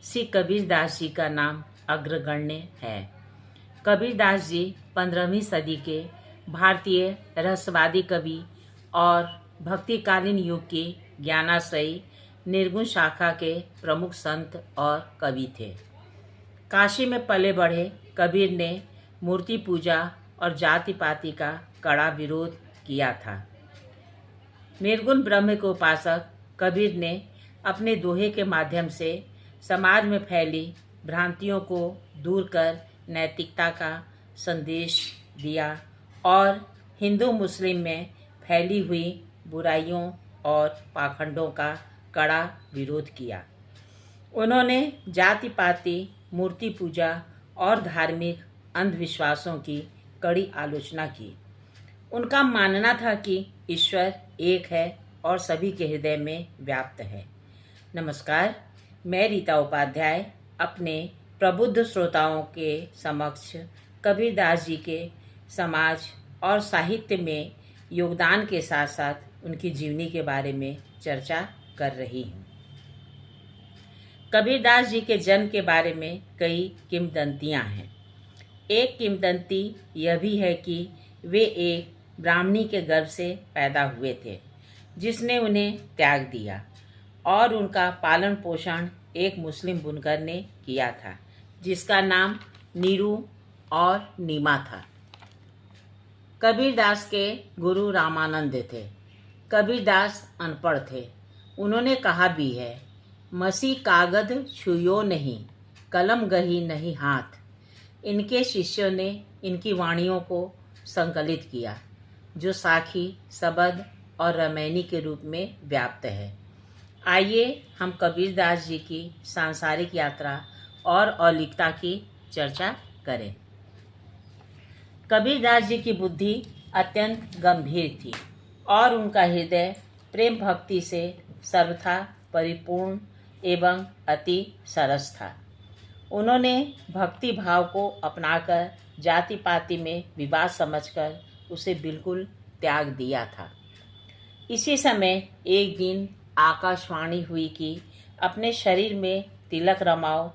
श्री कबीरदास जी का नाम अग्रगण्य है। कबीरदास जी 15वीं सदी के भारतीय रहस्यवादी कवि और भक्तिकालीन युग के ज्ञानाश्रयी निर्गुण शाखा के प्रमुख संत और कवि थे। काशी में पले बढ़े कबीर ने मूर्ति पूजा और जाति पाति का कड़ा विरोध किया था। निर्गुण ब्रह्म के उपासक कबीर ने अपने दोहे के माध्यम से समाज में फैली भ्रांतियों को दूर कर नैतिकता का संदेश दिया और हिंदू मुस्लिम में फैली हुई बुराइयों और पाखंडों का कड़ा विरोध किया। उन्होंने जाति पाति, मूर्ति पूजा और धार्मिक अंधविश्वासों की कड़ी आलोचना की। उनका मानना था कि ईश्वर एक है और सभी के हृदय में व्याप्त है। नमस्कार, मैं रीता उपाध्याय अपने प्रबुद्ध श्रोताओं के समक्ष कबीरदास जी के समाज और साहित्य में योगदान के साथ साथ उनकी जीवनी के बारे में चर्चा कर रही हूँ। कबीरदास जी के जन्म के बारे में कई किंवदंतियाँ हैं। एक किंवदंती यह भी है कि वे एक ब्राह्मणी के गर्भ से पैदा हुए थे जिसने उन्हें त्याग दिया और उनका पालन पोषण एक मुस्लिम बुनकर ने किया था जिसका नाम नीरू और नीमा था। कबीरदास के गुरु रामानंद थे। कबीरदास अनपढ़ थे। उन्होंने कहा भी है, मसी कागद छुयो नहीं, कलम गही नहीं हाथ। इनके शिष्यों ने इनकी वाणियों को संकलित किया जो साखी, सबद और रामायणी के रूप में व्याप्त है। आइए हम कबीरदास जी की सांसारिक यात्रा और औलिकता की चर्चा करें। कबीरदास जी की बुद्धि अत्यंत गंभीर थी और उनका हृदय प्रेम भक्ति से सर्वथा परिपूर्ण एवं अति सरस था। उन्होंने भक्ति भाव को अपनाकर जाति पाति में विवाद समझकर उसे बिल्कुल त्याग दिया था। इसी समय एक दिन आकाशवाणी हुई कि अपने शरीर में तिलक रमाओ,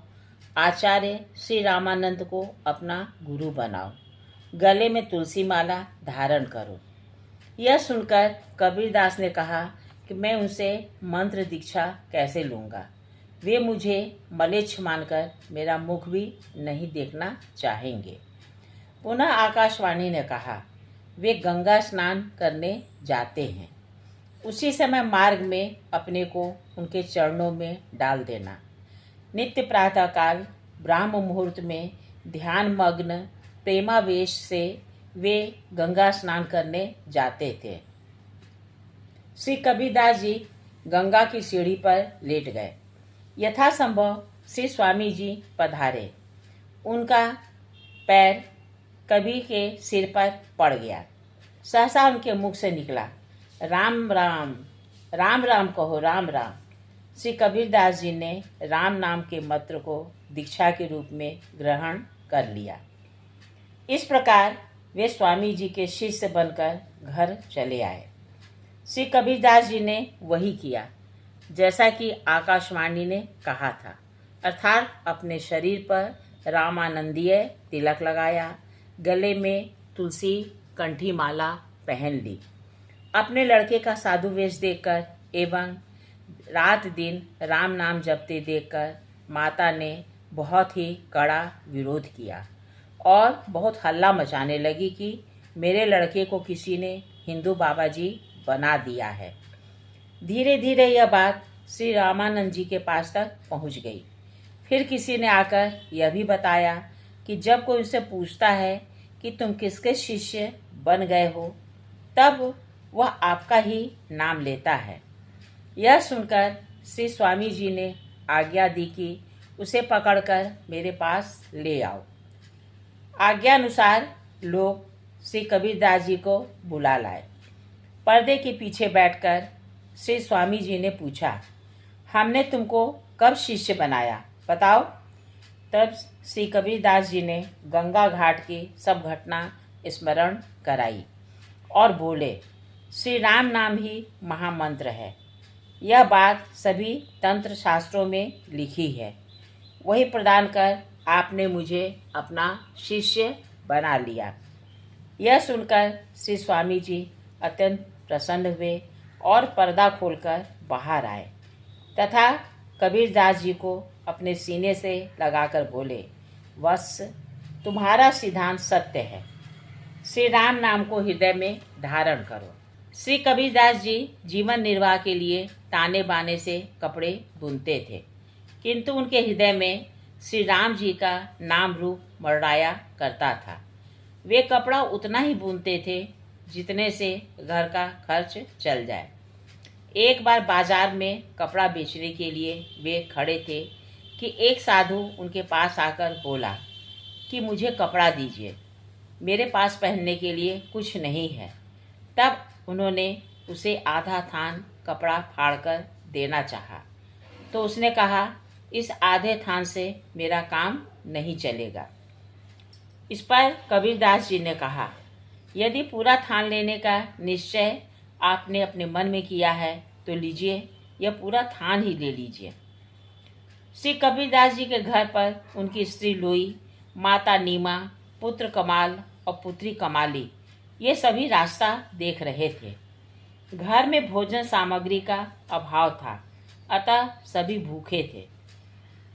आचार्य श्री रामानंद को अपना गुरु बनाओ, गले में तुलसी माला धारण करो। यह सुनकर कबीरदास ने कहा कि मैं उनसे मंत्र दीक्षा कैसे लूँगा। वे मुझे मलेच्छ मानकर मेरा मुख भी नहीं देखना चाहेंगे। पुनः आकाशवाणी ने कहा, वे गंगा स्नान करने जाते हैं। उसी समय मार्ग में अपने को उनके चरणों में डाल देना। नित्य प्रातःकाल ब्राह्म मुहूर्त में ध्यान मग्न प्रेमावेश से वे गंगा स्नान करने जाते थे। श्री कबीरदास जी गंगा की सीढ़ी पर लेट गए। यथासंभव श्री स्वामी जी पधारे। उनका पैर कबीर के सिर पर पड़ गया। सहसा उनके मुख से निकला, राम राम, राम राम कहो, राम राम। श्री कबीरदास जी ने राम नाम के मंत्र को दीक्षा के रूप में ग्रहण कर लिया। इस प्रकार वे स्वामी जी के शिष्य बनकर घर चले आए। श्री कबीरदास जी ने वही किया जैसा कि आकाशवाणी ने कहा था, अर्थात अपने शरीर पर रामानंदीय तिलक लगाया, गले में तुलसी कंठी माला पहन ली। अपने लड़के का साधु वेश देखकर एवं रात दिन राम नाम जपते देखकर माता ने बहुत ही कड़ा विरोध किया और बहुत हल्ला मचाने लगी कि मेरे लड़के को किसी ने हिंदू बाबा जी बना दिया है। धीरे धीरे यह बात श्री रामानंद जी के पास तक पहुंच गई। फिर किसी ने आकर यह भी बताया कि जब कोई उनसे पूछता है कि तुम किसके शिष्य बन गए हो, तब वह आपका ही नाम लेता है। यह सुनकर श्री स्वामी जी ने आज्ञा दी कि उसे पकड़कर मेरे पास ले आओ। आज्ञा अनुसार लोग श्री कबीरदास जी को बुला लाए। पर्दे के पीछे बैठकर श्री स्वामी जी ने पूछा, हमने तुमको कब शिष्य बनाया, बताओ। तब श्री कबीरदास जी ने गंगा घाट की सब घटना स्मरण कराई और बोले, श्री राम नाम ही महामंत्र है। यह बात सभी तंत्र शास्त्रों में लिखी है। वही प्रदान कर आपने मुझे अपना शिष्य बना लिया। यह सुनकर श्री स्वामी जी अत्यंत प्रसन्न हुए और पर्दा खोलकर बाहर आए तथा कबीरदास जी को अपने सीने से लगाकर बोले, वत्स, तुम्हारा सिद्धांत सत्य है। श्री राम नाम को हृदय में धारण करो। श्री कबीरदास जी जीवन निर्वाह के लिए ताने बाने से कपड़े बुनते थे, किंतु उनके हृदय में श्री राम जी का नाम रूप मर्राया करता था। वे कपड़ा उतना ही बुनते थे जितने से घर का खर्च चल जाए। एक बार बाजार में कपड़ा बेचने के लिए वे खड़े थे कि एक साधु उनके पास आकर बोला कि मुझे कपड़ा दीजिए, मेरे पास पहनने के लिए कुछ नहीं है। तब उन्होंने उसे आधा थान कपड़ा फाड़कर देना चाहा, तो उसने कहा, इस आधे थान से मेरा काम नहीं चलेगा। इस पर कबीरदास जी ने कहा, यदि पूरा थान लेने का निश्चय आपने अपने मन में किया है तो लीजिए, यह पूरा थान ही ले लीजिए। श्री कबीरदास जी के घर पर उनकी स्त्री लोई, माता नीमा, पुत्र कमाल और पुत्री कमाली ये सभी रास्ता देख रहे थे। घर में भोजन सामग्री का अभाव था, अतः सभी भूखे थे।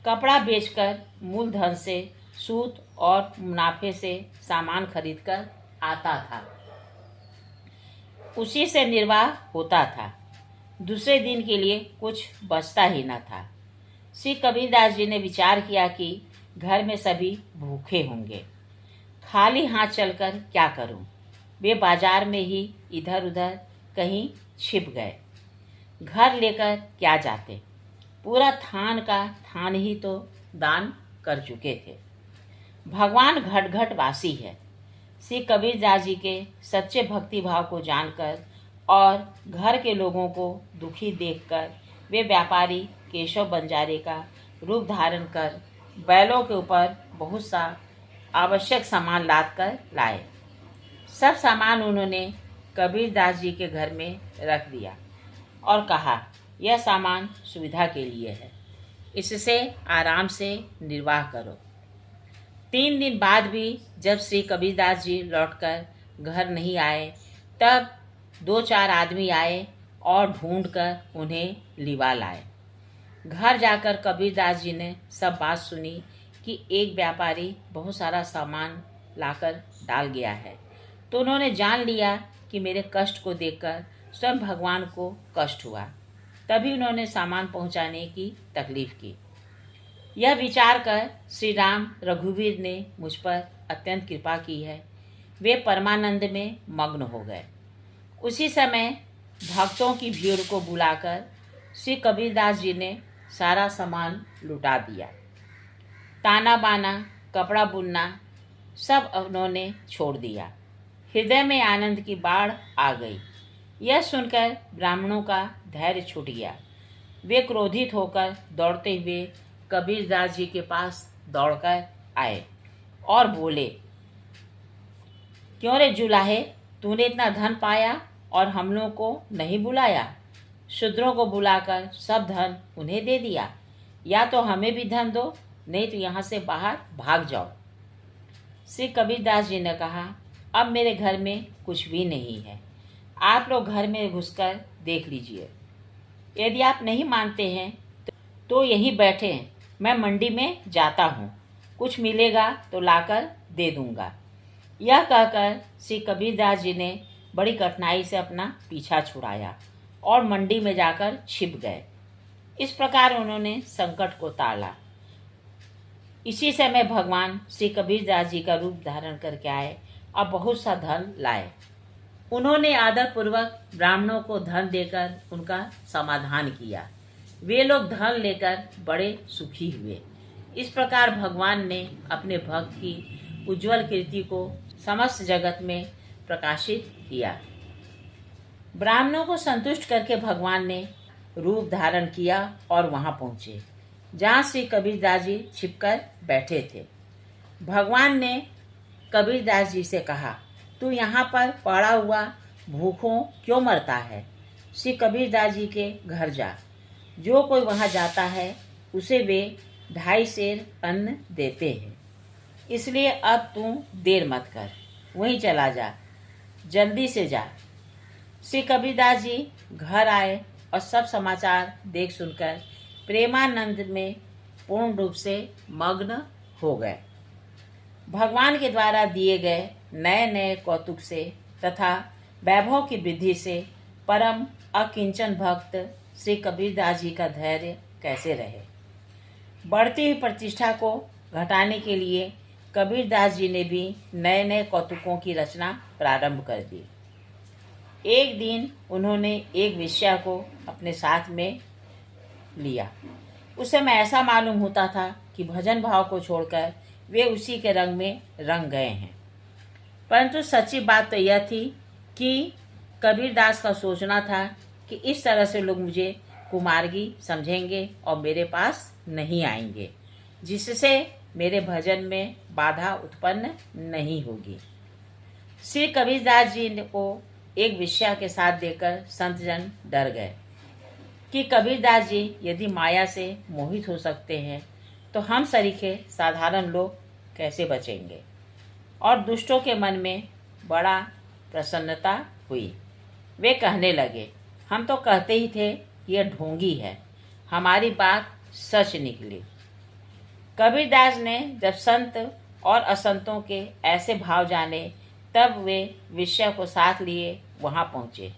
कपड़ा बेचकर मूलधन से सूत और मुनाफे से सामान खरीदकर आता था, उसी से निर्वाह होता था। दूसरे दिन के लिए कुछ बचता ही न था। श्री कबीरदास जी ने विचार किया कि घर में सभी भूखे होंगे, खाली हाथ चलकर क्या करूं। वे बाजार में ही इधर उधर कहीं छिप गए। घर लेकर क्या जाते, पूरा थान का थान ही तो दान कर चुके थे। भगवान घट घट वासी है। श्री कबीरदास जी के सच्चे भक्ति भाव को जानकर और घर के लोगों को दुखी देखकर वे व्यापारी केशव बंजारे का रूप धारण कर बैलों के ऊपर बहुत सा आवश्यक सामान लाद कर लाए। सब सामान उन्होंने कबीरदास जी के घर में रख दिया और कहा, यह सामान सुविधा के लिए है, इससे आराम से निर्वाह करो। 3 दिन बाद भी जब श्री कबीरदास जी लौटकर घर नहीं आए, तब 2-4 आदमी आए और ढूंढकर उन्हें लिवा लाए। घर जाकर कबीरदास जी ने सब बात सुनी कि एक व्यापारी बहुत सारा सामान लाकर डाल गया है, तो उन्होंने जान लिया कि मेरे कष्ट को देखकर स्वयं भगवान को कष्ट हुआ, तभी उन्होंने सामान पहुंचाने की तकलीफ की। यह विचार कर श्री राम रघुवीर ने मुझ पर अत्यंत कृपा की है। वे परमानंद में मग्न हो गए। उसी समय भक्तों की भीड़ को बुलाकर श्री कबीरदास जी ने सारा सामान लुटा दिया। ताना बाना, कपड़ा बुनना सब उन्होंने छोड़ दिया। हृदय में आनंद की बाढ़ आ गई। यह सुनकर ब्राह्मणों का धैर्य छूट गया। वे क्रोधित होकर दौड़ते हुए कबीरदास जी के पास दौड़कर आए और बोले, क्यों रे जुलाहे, तूने इतना धन पाया और हम लोगों को नहीं बुलाया? शूद्रों को बुलाकर सब धन उन्हें दे दिया। या तो हमें भी धन दो, नहीं तो यहाँ से बाहर भाग जाओ। श्री कबीरदास जी ने कहा, अब मेरे घर में कुछ भी नहीं है, आप लोग घर में घुसकर देख लीजिए। यदि आप नहीं मानते हैं तो यहीं बैठे, मैं मंडी में जाता हूँ, कुछ मिलेगा तो लाकर दे दूँगा। यह कहकर श्री कबीरदास जी ने बड़ी कठिनाई से अपना पीछा छुड़ाया और मंडी में जाकर छिप गए। इस प्रकार उन्होंने संकट को टाला। इसी समय भगवान श्री कबीरदास जी का रूप धारण करके आए और बहुत सा धन लाए। उन्होंने आदरपूर्वक ब्राह्मणों को धन देकर उनका समाधान किया। वे लोग धन लेकर बड़े सुखी हुए। इस प्रकार भगवान ने अपने भक्त की उज्जवल कीर्ति को समस्त जगत में प्रकाशित किया। ब्राह्मणों को संतुष्ट करके भगवान ने रूप धारण किया और वहां पहुंचे जहां श्री कबीरदास जी छिपकर बैठे थे। भगवान ने कबीरदास जी से कहा, तू यहाँ पर पड़ा हुआ भूखों क्यों मरता है? श्री कबीरदास जी के घर जा। जो कोई वहाँ जाता है उसे वे 2.5 सेर अन्न देते हैं, इसलिए अब तू देर मत कर, वहीं चला जा, जल्दी से जा। श्री कबीरदास जी घर आए और सब समाचार देख सुनकर प्रेमानंद में पूर्ण रूप से मग्न हो गए। भगवान के द्वारा दिए गए नए नए कौतुक से तथा वैभव की वृद्धि से परम अकिंचन भक्त श्री कबीरदास जी का धैर्य कैसे रहे। बढ़ती हुई प्रतिष्ठा को घटाने के लिए कबीरदास जी ने भी नए नए कौतुकों की रचना प्रारंभ कर दी। एक दिन उन्होंने एक वेश्या को अपने साथ में लिया। उस समय ऐसा मालूम होता था कि भजन भाव को छोड़कर वे उसी के रंग में रंग गए हैं। परंतु सच्ची बात तो यह थी कि कबीरदास का सोचना था कि इस तरह से लोग मुझे कुमार्गी समझेंगे और मेरे पास नहीं आएंगे, जिससे मेरे भजन में बाधा उत्पन्न नहीं होगी। श्री कबीरदास जी को एक वेश्या के साथ देखकर संतजन डर गए कि कबीरदास जी यदि माया से मोहित हो सकते हैं तो हम सरीखे साधारण लोग कैसे बचेंगे। और दुष्टों के मन में बड़ा प्रसन्नता हुई। वे कहने लगे, हम तो कहते ही थे यह ढोंगी है, हमारी बात सच निकली। कबीरदास ने जब संत और असंतों के ऐसे भाव जाने तब वे वेश्या को साथ लिए वहां पहुंचे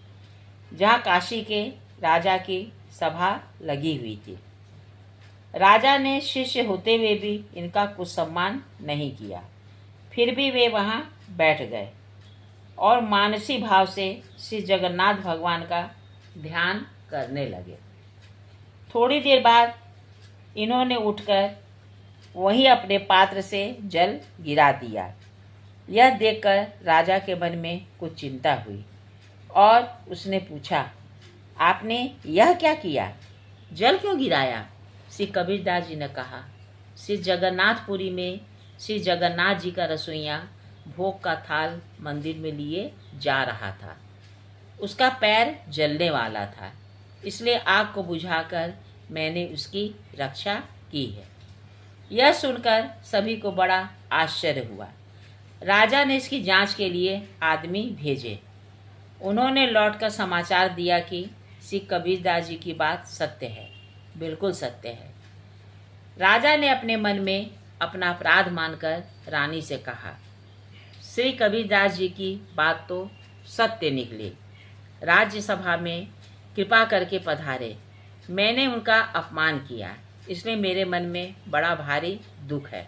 जहां काशी के राजा की सभा लगी हुई थी। राजा ने शिष्य होते हुए भी इनका कुछ सम्मान नहीं किया, फिर भी वे वहां बैठ गए और मानसी भाव से श्री जगन्नाथ भगवान का ध्यान करने लगे। थोड़ी देर बाद इन्होंने उठकर वहीं अपने पात्र से जल गिरा दिया। यह देखकर राजा के मन में कुछ चिंता हुई और उसने पूछा, आपने यह क्या किया, जल क्यों गिराया? श्री कबीरदास जी ने कहा, श्री जगन्नाथपुरी में श्री जगन्नाथ जी का रसोइया भोग का थाल मंदिर में लिए जा रहा था। उसका पैर जलने वाला था, इसलिए आग को बुझाकर मैंने उसकी रक्षा की है। यह सुनकर सभी को बड़ा आश्चर्य हुआ। राजा ने इसकी जांच के लिए आदमी भेजे। उन्होंने लौटकर समाचार दिया कि श्री कबीरदास जी की बात सत्य है, बिल्कुल सत्य है। राजा ने अपने मन में अपना अपराध मानकर रानी से कहा, श्री कबीरदास जी की बात तो सत्य निकली। राज्यसभा में कृपा करके पधारे। मैंने उनका अपमान किया, इसलिए मेरे मन में बड़ा भारी दुख है।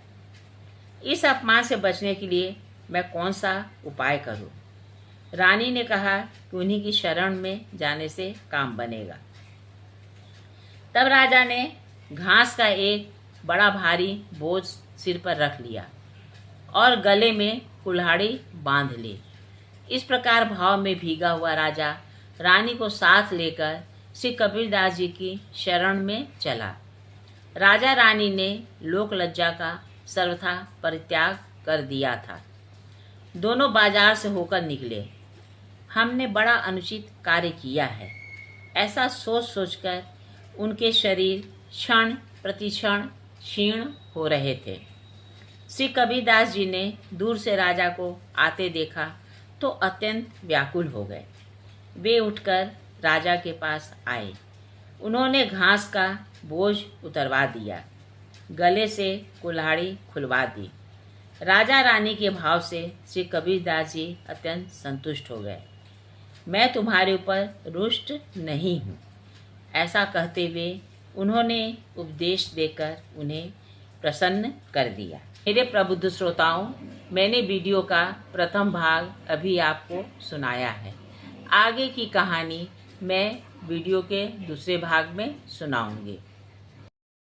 इस अपमान से बचने के लिए मैं कौन सा उपाय करूं? रानी ने कहा कि उन्हीं की शरण में जाने से काम बनेगा। तब राजा ने घास का एक बड़ा भारी बोझ सिर पर रख लिया और गले में कुल्हाड़ी बांध ली। इस प्रकार भाव में भीगा हुआ राजा रानी को साथ लेकर श्री कबीरदास जी की शरण में चला। राजा रानी ने लोक लज्जा का सर्वथा परित्याग कर दिया था। दोनों बाजार से होकर निकले। हमने बड़ा अनुचित कार्य किया है, ऐसा सोच सोचकर उनके शरीर क्षण प्रतिक्षण क्षीण हो रहे थे। श्री कबीरदास जी ने दूर से राजा को आते देखा तो अत्यंत व्याकुल हो गए। वे उठकर राजा के पास आए। उन्होंने घास का बोझ उतरवा दिया, गले से कुल्हाड़ी खुलवा दी। राजा रानी के भाव से श्री कबीरदास जी अत्यंत संतुष्ट हो गए। मैं तुम्हारे ऊपर रुष्ट नहीं हूँ, ऐसा कहते हुए उन्होंने उपदेश देकर उन्हें प्रसन्न कर दिया। मेरे प्रबुद्ध श्रोताओं, मैंने वीडियो का प्रथम भाग अभी आपको सुनाया है। आगे की कहानी मैं वीडियो के दूसरे भाग में सुनाऊंगी।